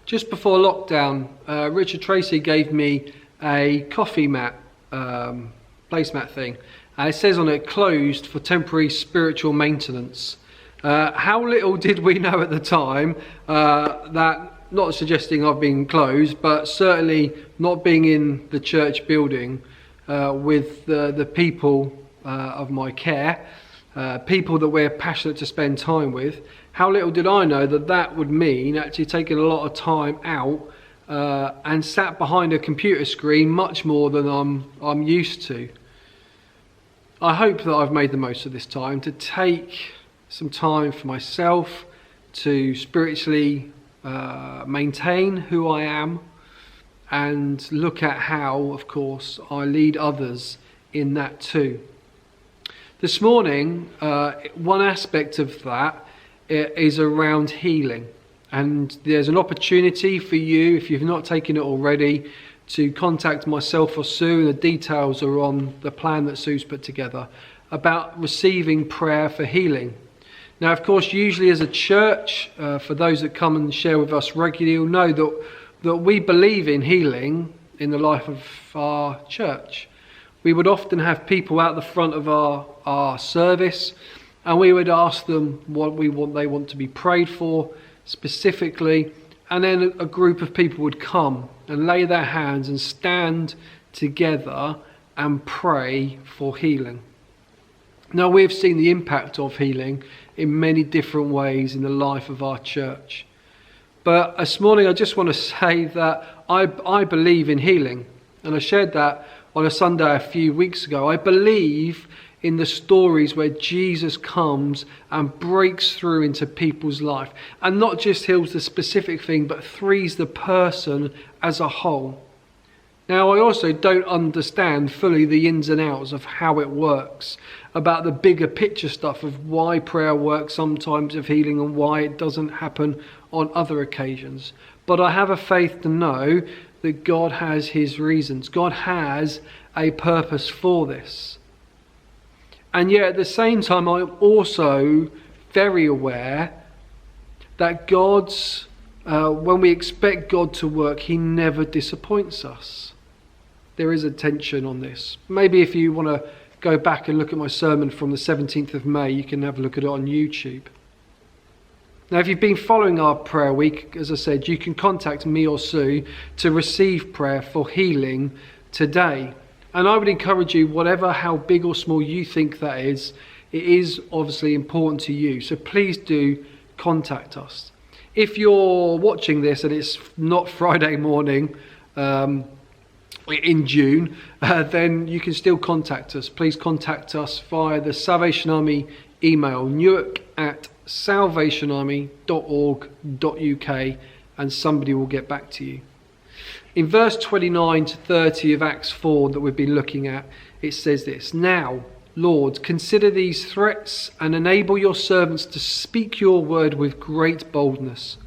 Just before lockdown, Richard Tracy gave me a coffee mat, placemat thing, and it says on it, closed for temporary spiritual maintenance. How little did we know at the time that, not suggesting I've been closed, but certainly not being in the church building with the people of my care, people that we're passionate to spend time with. How little did I know that that would mean actually taking a lot of time out and sat behind a computer screen much more than I'm used to. I hope that I've made the most of this time to take some time for myself to spiritually maintain who I am and look at how, of course, I lead others in that too. This morning, one aspect of that is around healing, and there's an opportunity for you, if you've not taken it already, to contact myself or Sue. The details are on the plan that Sue's put together about receiving prayer for healing. Now, of course, usually as a church, for those that come and share with us regularly, you'll know that we believe in healing in the life of our church. We would often have people out the front of our service, and we would ask them what they want to be prayed for specifically, and then a group of people would come and lay their hands and stand together and pray for healing. Now, we've seen the impact of healing in many different ways in the life of our church. But this morning I just want to say that I believe in healing, and I shared that on a Sunday a few weeks ago. I believe in the stories where Jesus comes and breaks through into people's life, and not just heals the specific thing, but frees the person as a whole. Now, I also don't understand fully the ins and outs of how it works, about the bigger picture stuff of why prayer works sometimes of healing and why it doesn't happen on other occasions. But I have a faith to know that God has his reasons. God has a purpose for this. And yet at the same time, I'm also very aware that when we expect God to work, he never disappoints us. There is a tension on this. Maybe if you want to go back and look at my sermon from the 17th of May, you can have a look at it on YouTube. Now, if you've been following our prayer week, as I said, you can contact me or Sue to receive prayer for healing today. And I would encourage you, how big or small you think that is, it is obviously important to you. So please do contact us. If you're watching this and it's not Friday morning in June, then you can still contact us. Please contact us via the Salvation Army email, newark@salvationarmy.org.uk, and somebody will get back to you. In verse 29 to 30 of Acts 4 that we've been looking at, it says this: "Now, Lord, consider these threats and enable your servants to speak your word with great boldness.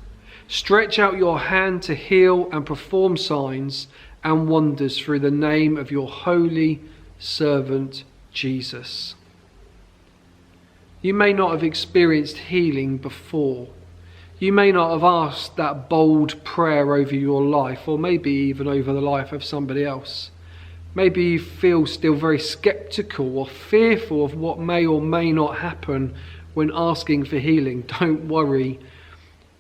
Stretch out your hand to heal and perform signs and wonders through the name of your holy servant Jesus." You may not have experienced healing before. You may not have asked that bold prayer over your life, or maybe even over the life of somebody else. Maybe you feel still very skeptical or fearful of what may or may not happen when asking for healing. Don't worry,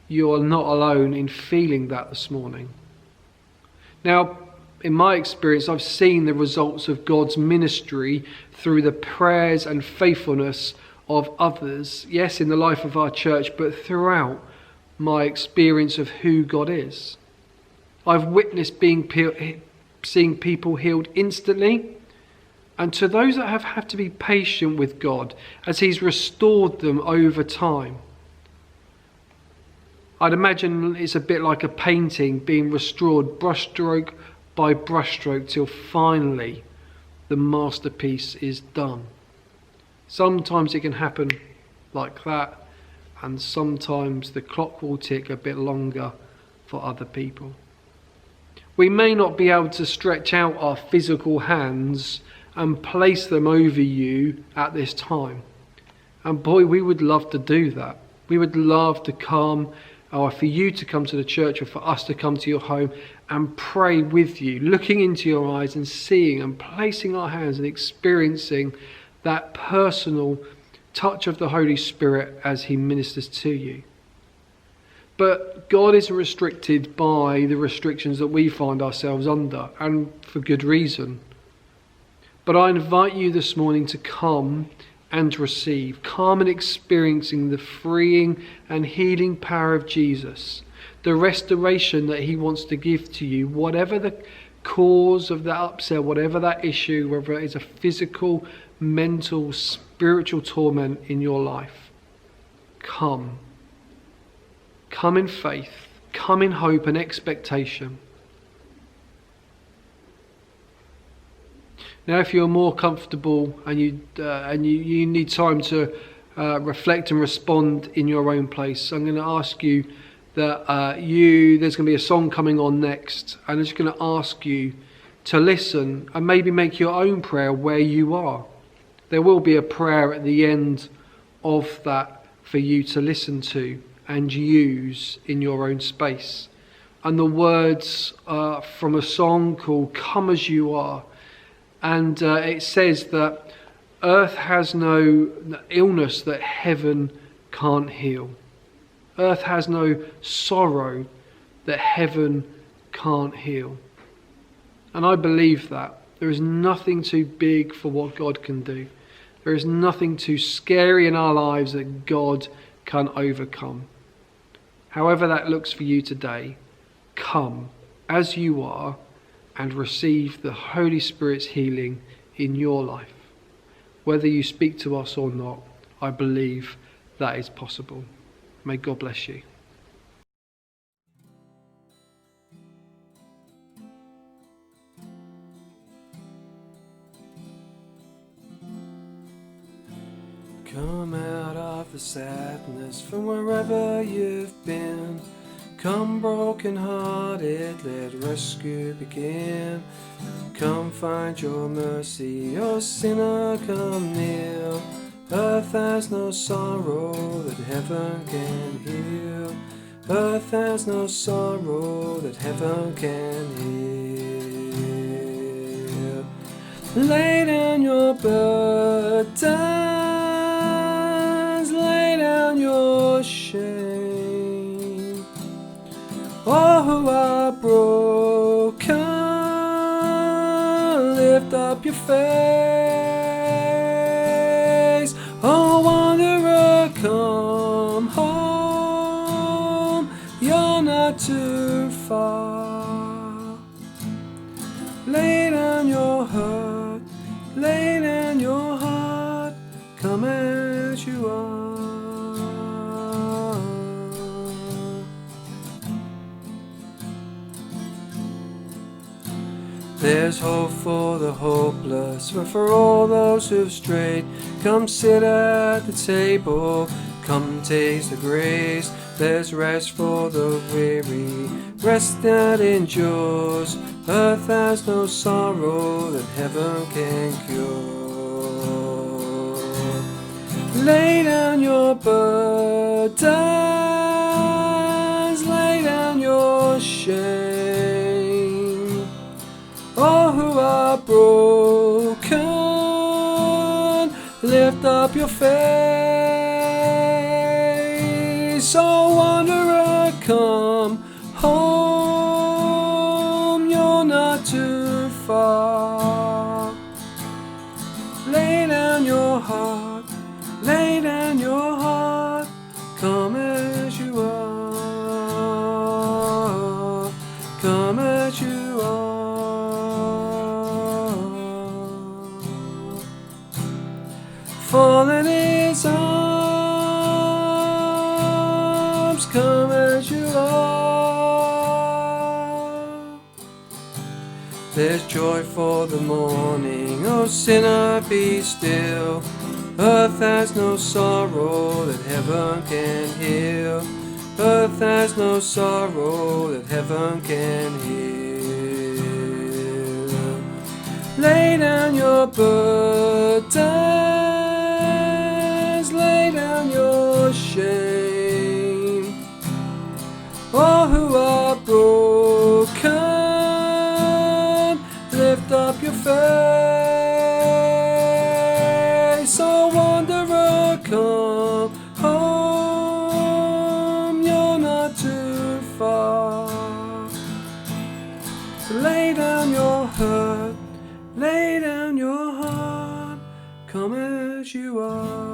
you are not alone in feeling that this morning. Now, in my experience, I've seen the results of God's ministry through the prayers and faithfulness of others, yes, in the life of our church, but throughout my experience of who God is. I've witnessed seeing people healed instantly, and to those that have had to be patient with God as he's restored them over time. I'd imagine it's a bit like a painting being restored brushstroke by brushstroke till finally the masterpiece is done. Sometimes it can happen like that, and sometimes the clock will tick a bit longer for other people. We may not be able to stretch out our physical hands and place them over you at this time. And boy, we would love to do that. We would love to come or for you to come to the church, or for us to come to your home and pray with you, looking into your eyes and seeing and placing our hands and experiencing that personal touch of the Holy Spirit as he ministers to you. But God isn't restricted by the restrictions that we find ourselves under, and for good reason. But I invite you this morning to come and receive. Come and experiencing the freeing and healing power of Jesus, the restoration that he wants to give to you, whatever the cause of that upset, whatever that issue, whether it is a physical, mental, spiritual torment in your life. Come. Come in faith. Come in hope and expectation. Now, if you're more comfortable and you need time to reflect and respond in your own place, I'm going to ask you that there's going to be a song coming on next, and I'm just going to ask you to listen and maybe make your own prayer where you are. There will be a prayer at the end of that for you to listen to and use in your own space. And the words are from a song called Come As You Are. And it says that earth has no illness that heaven can't heal. Earth has no sorrow that heaven can't heal. And I believe that. There is nothing too big for what God can do. There is nothing too scary in our lives that God can overcome. However that looks for you today, come as you are and receive the Holy Spirit's healing in your life. Whether you speak to us or not, I believe that is possible. May God bless you. Come out of the sadness from wherever you've been. Come broken hearted, let rescue begin. Come find your mercy, O sinner, come near. Earth has no sorrow that heaven can heal. Earth has no sorrow that heaven can heal. Lay down your burdens, lay down your shame. All who are broken, lift up your face. Oh wanderer, come home, you're not too far. Lay down your hurt, lay down your heart, come as you are. There's hope for the hopeless, but for all those who've strayed, come sit at the table, come taste the grace. There's rest for the weary, rest that endures. Earth has no sorrow that heaven can cure. Lay down your burdens, lay down your shame. All who are broken, lift up your face. Oh wanderer, come home, you're not too far. Lay down your heart, lay down your heart, come as you are, come as you are. Fall in his arms, come as you are. There's joy for the morning, oh sinner, be still. Earth has no sorrow that heaven can heal. Earth has no sorrow that heaven can heal. Lay down your burdens, lay down your shame. all who are broken, lift up your face. Oh wanderer, come home, you're not too far. So lay down your hurt, lay down your heart, come as you are.